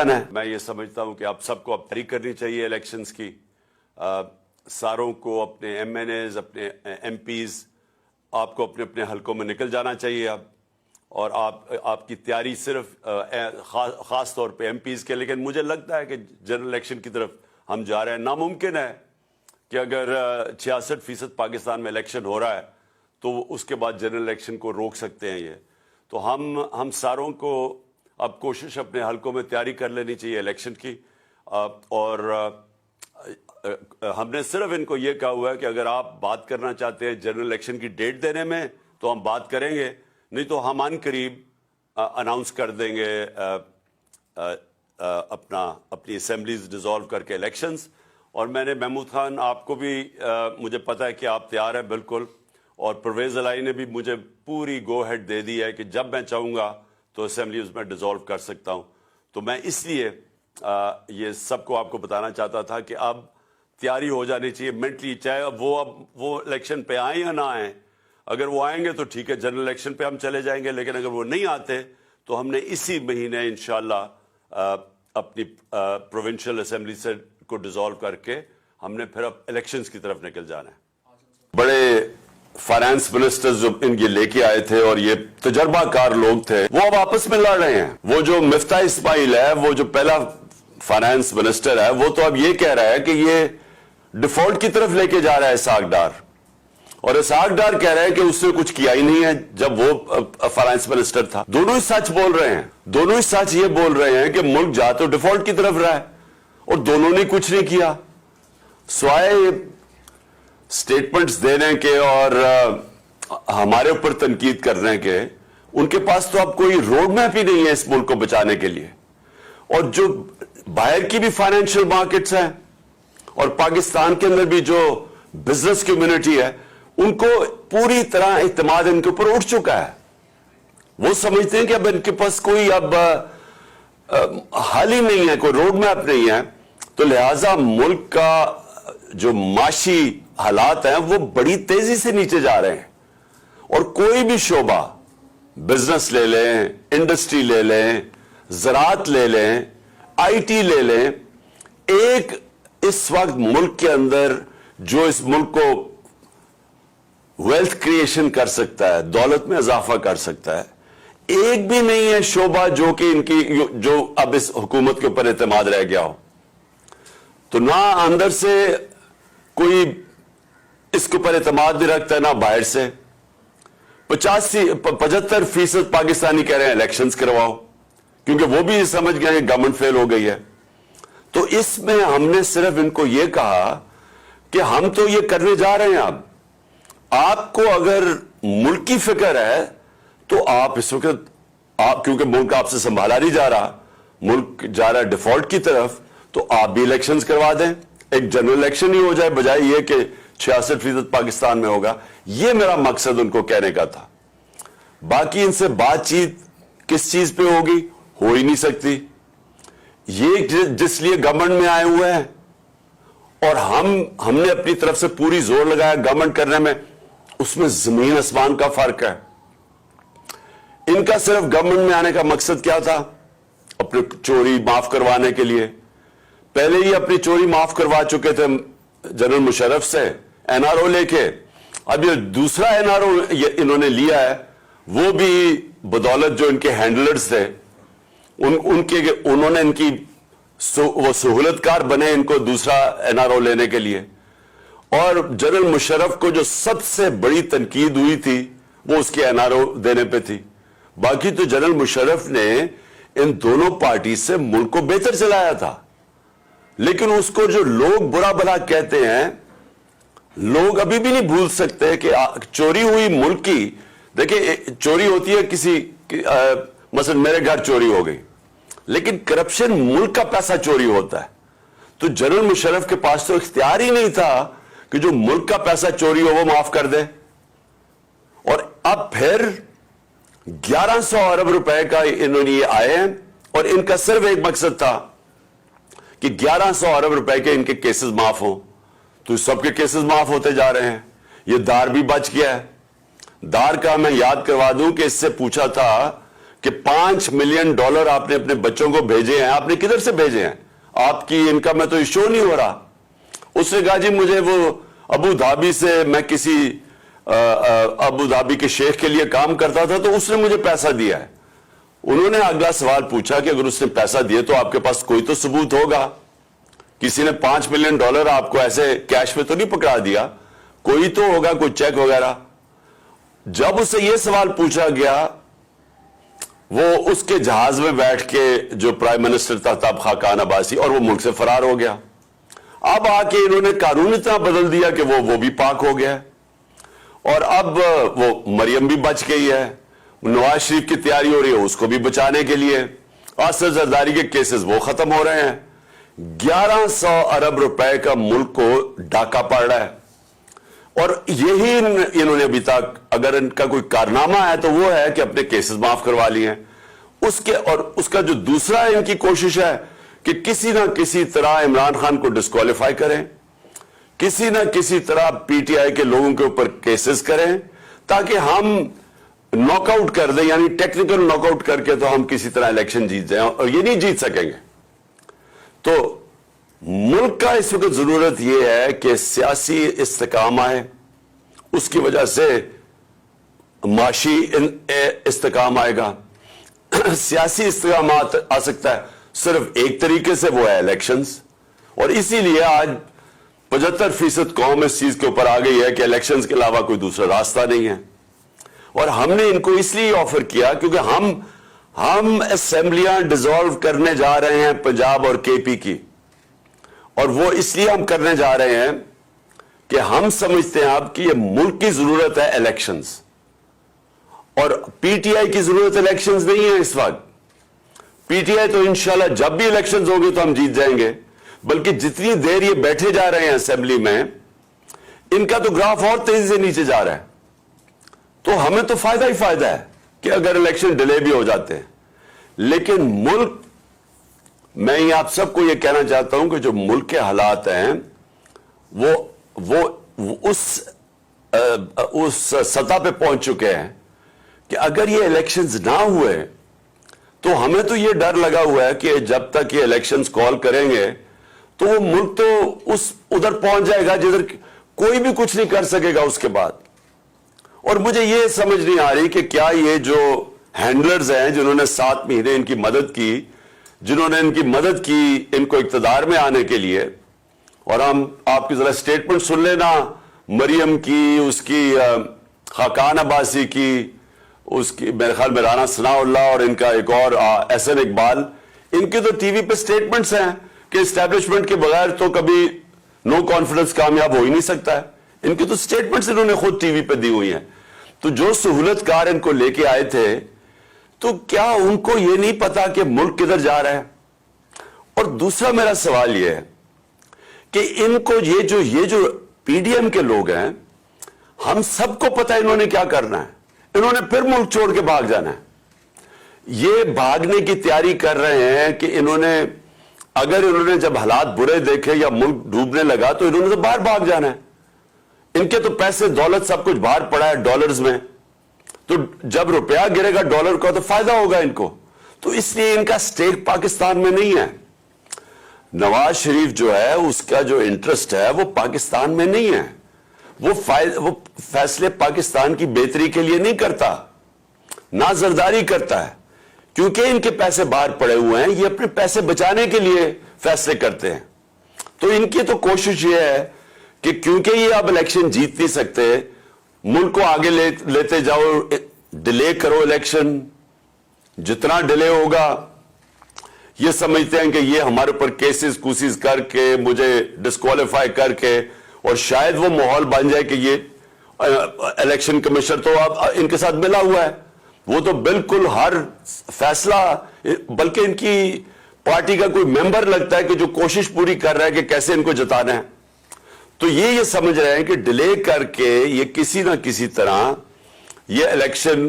میں یہ سمجھتا ہوں کہ آپ سب کو اب تیاری کرنی چاہیے الیکشنز کی. ساروں کو اپنے ایم این ایز، اپنے ایم پیز، آپ کو اپنے اپنے حلقوں میں نکل جانا چاہیے اب. اور آپ کی تیاری صرف خاص طور پہ ایم پیز کے، لیکن مجھے لگتا ہے کہ جنرل الیکشن کی طرف ہم جا رہے ہیں. ناممکن ہے کہ اگر 66% پاکستان میں الیکشن ہو رہا ہے تو اس کے بعد جنرل الیکشن کو روک سکتے ہیں یہ. تو ہم ساروں کو اب کوشش اپنے حلقوں میں تیاری کر لینی چاہیے الیکشن کی. اور ہم نے صرف ان کو یہ کہا ہوا ہے کہ اگر آپ بات کرنا چاہتے ہیں جنرل الیکشن کی ڈیٹ دینے میں تو ہم بات کریں گے، نہیں تو ہم عن قریب اناؤنس کر دیں گے اپنی اسمبلیز ڈیزالو کر کے الیکشنز. اور میں نے محمود خان، آپ کو بھی مجھے پتا ہے کہ آپ تیار ہیں بالکل، اور پرویز الہی نے بھی مجھے پوری گو ہیڈ دے دی ہے کہ جب میں چاہوں گا تو اسمبلیز میں ڈیزالو کر سکتا ہوں. تو میں اس لیے یہ سب کو آپ کو بتانا چاہتا تھا کہ اب تیاری ہو جانی چاہیے مینٹلی، چاہے اب وہ الیکشن پہ آئیں یا نہ آئیں. اگر وہ آئیں گے تو ٹھیک ہے، جنرل الیکشن پہ ہم چلے جائیں گے، لیکن اگر وہ نہیں آتے تو ہم نے اسی مہینے انشاءاللہ اپنی پروونشل اسمبلی سے کو ڈیزالو کر کے ہم نے پھر اب الیکشنز کی طرف نکل جانا ہے. بڑے فائنانس منسٹرز جو ان یہ لے کے آئے تھے اور یہ تجربہ کار لوگ تھے، وہ اب آپس میں لڑ رہے ہیں. وہ جو مفتاح اسماعیل ہے، وہ جو پہلا فائنانس منسٹر ہے، وہ تو اب یہ کہہ رہا ہے کہ یہ ڈیفالٹ کی طرف لے کے جا رہا ہے اسحاق ڈار. اور اسحاق ڈار کہہ رہے ہیں کہ اس نے کچھ کیا ہی نہیں ہے جب وہ فائنانس منسٹر تھا. دونوں ہی سچ بول رہے ہیں. دونوں ہی سچ یہ بول رہے ہیں کہ ملک جا تو ڈیفالٹ کی طرف رہا ہے اور دونوں نے کچھ نہیں کیا سوائے سٹیٹمنٹس دینے کے اور ہمارے اوپر تنقید کرنے کے. ان کے پاس تو اب کوئی روڈ میپ ہی نہیں ہے اس ملک کو بچانے کے لیے. اور جو باہر کی بھی فائنینشیل مارکیٹس ہیں اور پاکستان کے اندر بھی جو بزنس کمیونٹی ہے، ان کو پوری طرح اعتماد ان کے اوپر اٹھ چکا ہے. وہ سمجھتے ہیں کہ اب ان کے پاس کوئی اب حل ہی نہیں ہے، کوئی روڈ میپ نہیں ہے. تو لہٰذا ملک کا جو معاشی حالات ہیں وہ بڑی تیزی سے نیچے جا رہے ہیں. اور کوئی بھی شعبہ، بزنس لے لیں، انڈسٹری لے لیں، زراعت لے لیں، آئی ٹی لے لیں، ایک اس وقت ملک کے اندر جو اس ملک کو ویلتھ کریشن کر سکتا ہے، دولت میں اضافہ کر سکتا ہے، ایک بھی نہیں ہے شعبہ جو کہ ان کی جو اب اس حکومت کے اوپر اعتماد رہ گیا ہو. تو نہ اندر سے کوئی اس کے اوپر اعتماد نہیں رکھتا ہے، نہ باہر سے. 75% پاکستانی کہہ رہے ہیں الیکشنز کرواؤ، کیونکہ وہ بھی سمجھ گئے ہیں گورنمنٹ فیل ہو گئی ہے. تو اس میں ہم نے صرف ان کو یہ کہا کہ ہم تو یہ کرنے جا رہے ہیں. اب آپ کو اگر ملک کی فکر ہے تو آپ اس وقت کیونکہ ملک آپ سے سنبھالا نہیں جا رہا، ملک جا رہا ہے ڈیفالٹ کی طرف، تو آپ بھی الیکشنز کروا دیں. ایک جنرل الیکشن ہی ہو جائے بجائے یہ کہ 66% پاکستان میں ہوگا. یہ میرا مقصد ان کو کہنے کا تھا. باقی ان سے بات چیت کس چیز پہ ہوگی؟ ہو ہی نہیں سکتی. یہ جس لیے گورنمنٹ میں آئے ہوئے ہیں اور ہم نے اپنی طرف سے پوری زور لگایا گورنمنٹ کرنے میں، اس میں زمین آسمان کا فرق ہے. ان کا صرف گورنمنٹ میں آنے کا مقصد کیا تھا؟ اپنی چوری معاف کروانے کے لیے. پہلے ہی اپنی چوری معاف کروا چکے تھے جنرل مشرف سے این آر او لے کے. اب یہ دوسرا این آر او انہوں نے لیا ہے، وہ بھی بدولت جو ان کے ہینڈلرز تھے انہوں نے ان کی وہ سہولت کار بنے ان کو دوسرا این آر او لینے کے لیے. اور جنرل مشرف کو جو سب سے بڑی تنقید ہوئی تھی وہ اس کے این آر او دینے پہ تھی. باقی تو جنرل مشرف نے ان دونوں پارٹی سے ملک کو بہتر چلایا تھا. لیکن اس کو جو لوگ برا بھلا کہتے ہیں، لوگ ابھی بھی نہیں بھول سکتے کہ چوری ہوئی ملک کی. دیکھیں، چوری ہوتی ہے کسی مثلا میرے گھر چوری ہو گئی، لیکن کرپشن ملک کا پیسہ چوری ہوتا ہے. تو جنرل مشرف کے پاس تو اختیار ہی نہیں تھا کہ جو ملک کا پیسہ چوری ہو وہ معاف کر دے. اور اب پھر 1100 ارب روپے کا انہوں نے یہ آئے ہیں اور ان کا صرف ایک مقصد تھا کہ 1100 ارب روپے کے ان کے کیسز معاف ہوں. تو سب کے کیسز معاف ہوتے جا رہے ہیں. یہ دار بھی بچ گیا ہے. دار کا میں یاد کروا دوں کہ اس سے پوچھا تھا کہ $5 ملین آپ نے اپنے بچوں کو بھیجے ہیں. آپ نے کدھر سے بھیجے ہیں؟ آپ کی انکم میں تو شو نہیں ہو رہا. اس نے کہا جی مجھے وہ ابو دھابی سے، میں کسی ابو دھابی کے شیخ کے لیے کام کرتا تھا تو اس نے مجھے پیسہ دیا ہے. انہوں نے اگلا سوال پوچھا کہ اگر اس نے پیسہ دیے تو آپ کے پاس کوئی تو ثبوت ہوگا. کسی نے $5 ملین آپ کو ایسے کیش میں تو نہیں پکڑا دیا، کوئی تو ہوگا، کوئی چیک وغیرہ. جب اسے یہ سوال پوچھا گیا، وہ اس کے جہاز میں بیٹھ کے جو پرائم منسٹر تھا تب خاقان عباسی، اور وہ ملک سے فرار ہو گیا. اب آ کے انہوں نے قانون اتنا بدل دیا کہ وہ بھی پاک ہو گیا، اور اب وہ مریم بھی بچ گئی ہے. نواز شریف کی تیاری ہو رہی ہے اس کو بھی بچانے کے لیے. آصف زرداری کے کیسز وہ ختم ہو رہے ہیں. 1100 ارب روپے کا ملک کو ڈاکہ پڑ رہا ہے، اور یہی انہوں نے ابھی تک اگر ان کا کوئی کارنامہ ہے تو وہ ہے کہ اپنے کیسز معاف کروا لیے ہیں. اور اس کا جو دوسرا ان کی کوشش ہے کہ کسی نہ کسی طرح عمران خان کو ڈسکوالیفائی کریں، کسی نہ کسی طرح پی ٹی آئی کے لوگوں کے اوپر کیسز کریں تاکہ ہم ناک آؤٹ کر دیں، یعنی ٹیکنیکل ناک آؤٹ کر کے تو ہم کسی طرح الیکشن جیت جائیں، اور یہ نہیں جیت سکیں گے. تو ملک کا اس وقت ضرورت یہ ہے کہ سیاسی استحکام آئے، اس کی وجہ سے معاشی استحکام آئے گا. سیاسی استحکام آ سکتا ہے صرف ایک طریقے سے، وہ ہے الیکشنز. اور اسی لیے آج 75% قوم اس چیز کے اوپر آ گئی ہے کہ الیکشنز کے علاوہ کوئی دوسرا راستہ نہیں ہے. اور ہم نے ان کو اس لیے آفر کیا کیونکہ ہم اسمبلیاں ڈیزالو کرنے جا رہے ہیں پنجاب اور کے پی کی، اور وہ اس لیے ہم کرنے جا رہے ہیں کہ ہم سمجھتے ہیں اب کہ یہ ملک کی ضرورت ہے الیکشنز، اور پی ٹی آئی کی ضرورت الیکشنز نہیں ہے اس وقت. پی ٹی آئی تو انشاءاللہ جب بھی الیکشنز ہوں گے تو ہم جیت جائیں گے، بلکہ جتنی دیر یہ بیٹھے جا رہے ہیں اسمبلی میں، ان کا تو گراف اور تیزی سے نیچے جا رہا ہے. تو ہمیں تو فائدہ ہی فائدہ ہے کہ اگر الیکشن ڈیلے بھی ہو جاتے ہیں. لیکن ملک، میں یہ آپ سب کو یہ کہنا چاہتا ہوں کہ جو ملک کے حالات ہیں وہ اس سطح پہ پہنچ چکے ہیں کہ اگر یہ الیکشنز نہ ہوئے تو ہمیں تو یہ ڈر لگا ہوا ہے کہ جب تک یہ الیکشنز کال کریں گے تو وہ ملک تو ادھر پہنچ جائے گا جدھر کوئی بھی کچھ نہیں کر سکے گا اس کے بعد. اور مجھے یہ سمجھ نہیں آ رہی کہ کیا یہ جو ہینڈلرز ہیں جنہوں نے 7 مہینے ان کی مدد کی، جنہوں نے ان کی مدد کی ان کو اقتدار میں آنے کے لیے، اور ہم آپ کی ذرا سٹیٹمنٹ سن لینا مریم کی، اس کی خاقان عباسی کی، اس کی میرے خیال میں رانا ثناء اللہ، اور ان کا ایک اور احسن اقبال. ان کی تو ٹی وی پہ سٹیٹمنٹس ہیں کہ اسٹیبلشمنٹ کے بغیر تو کبھی نو کانفیڈنس کامیاب ہو ہی نہیں سکتا ہے. ان کی تو سٹیٹمنٹس انہوں نے خود ٹی وی پہ دی ہوئی ہیں. تو جو سہولت کار ان کو لے کے آئے تھے، تو کیا ان کو یہ نہیں پتا کہ ملک کدھر جا رہا ہے؟ اور دوسرا میرا سوال یہ ہے کہ ان کو یہ جو پی ڈی ایم کے لوگ ہیں، ہم سب کو پتا ہے انہوں نے کیا کرنا ہے. انہوں نے پھر ملک چھوڑ کے بھاگ جانا ہے. یہ بھاگنے کی تیاری کر رہے ہیں کہ اگر انہوں نے جب حالات برے دیکھے یا ملک ڈوبنے لگا تو انہوں نے تو باہر بھاگ جانا ہے. ان کے تو پیسے دولت سب کچھ باہر پڑا ہے ڈالرز میں، تو جب روپیہ گرے گا ڈالر کا تو فائدہ ہوگا ان کو. تو اس لیے ان کا سٹیک پاکستان میں نہیں ہے. نواز شریف جو ہے اس کا جو انٹرسٹ ہے وہ پاکستان میں نہیں ہے. وہ فیصلے پاکستان کی بہتری کے لیے نہیں کرتا، نہ زرداری کرتا ہے، کیونکہ ان کے پیسے باہر پڑے ہوئے ہیں. یہ اپنے پیسے بچانے کے لیے فیصلے کرتے ہیں. تو ان کی تو کوشش یہ ہے کہ کیونکہ یہ اب الیکشن جیت نہیں سکتے، ملک کو آگے لیتے جاؤ، ڈیلے کرو الیکشن. جتنا ڈیلے ہوگا یہ سمجھتے ہیں کہ یہ ہمارے اوپر کیسز کوسز کر کے مجھے ڈسکوالیفائی کر کے، اور شاید وہ ماحول بن جائے کہ یہ الیکشن کمیشن تو اب ان کے ساتھ ملا ہوا ہے، وہ تو بالکل ہر فیصلہ، بلکہ ان کی پارٹی کا کوئی ممبر لگتا ہے کہ جو کوشش پوری کر رہا ہے کہ کیسے ان کو جتانا ہے. تو یہ سمجھ رہے ہیں کہ ڈیلے کر کے یہ کسی نہ کسی طرح یہ الیکشن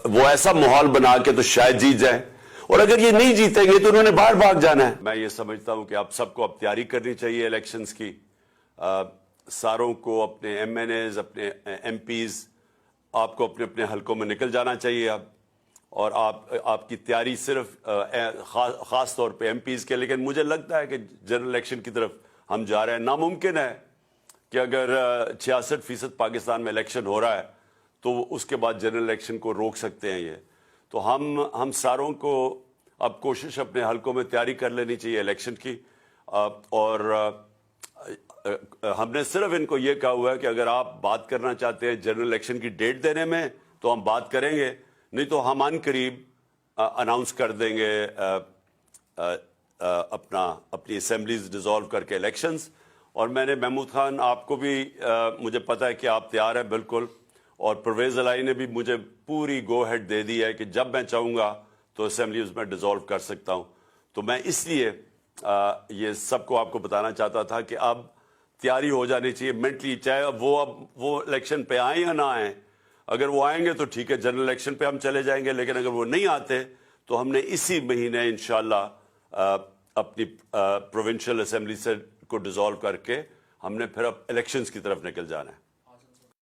وہ ایسا ماحول بنا کے تو شاید جیت جائے، اور اگر یہ نہیں جیتیں گے تو انہوں نے باہر بھاگ جانا ہے. میں یہ سمجھتا ہوں کہ آپ سب کو اب تیاری کرنی چاہیے الیکشنز کی. ساروں کو اپنے ایم این ایز، اپنے ایم پیز، آپ کو اپنے اپنے حلقوں میں نکل جانا چاہیے اب، اور آپ کی تیاری صرف خاص طور پہ ایم پیز کے، لیکن مجھے لگتا ہے کہ جنرل الیکشن کی طرف ہم جا رہے ہیں. ناممکن ہے کہ اگر 66% پاکستان میں الیکشن ہو رہا ہے تو اس کے بعد جنرل الیکشن کو روک سکتے ہیں یہ. تو ہم ساروں کو اب کوشش اپنے حلقوں میں تیاری کر لینی چاہیے الیکشن کی. اور ہم نے صرف ان کو یہ کہا ہوا ہے کہ اگر آپ بات کرنا چاہتے ہیں جنرل الیکشن کی ڈیٹ دینے میں تو ہم بات کریں گے، نہیں تو ہم ان قریب اناؤنس کر دیں گے اپنی اسمبلیز ڈیزالو کر کے الیکشنز. اور میں نے محمود خان آپ کو بھی مجھے پتا ہے کہ آپ تیار ہیں بالکل، اور پرویز الہی نے بھی مجھے پوری گو ہیڈ دے دی ہے کہ جب میں چاہوں گا تو اسمبلیز میں ڈیزالو کر سکتا ہوں. تو میں اس لیے یہ سب کو آپ کو بتانا چاہتا تھا کہ اب تیاری ہو جانی چاہیے مینٹلی، چاہے اب وہ الیکشن پہ آئیں یا نہ آئیں. اگر وہ آئیں گے تو ٹھیک ہے، جنرل الیکشن پہ ہم چلے جائیں گے، لیکن اگر وہ نہیں آتے تو ہم نے اسی مہینے انشاءاللہ اپنی پروونشل اسمبلی سے کو ڈیزالو کر کے ہم نے پھر اب الیکشنز کی طرف نکل جانا ہے.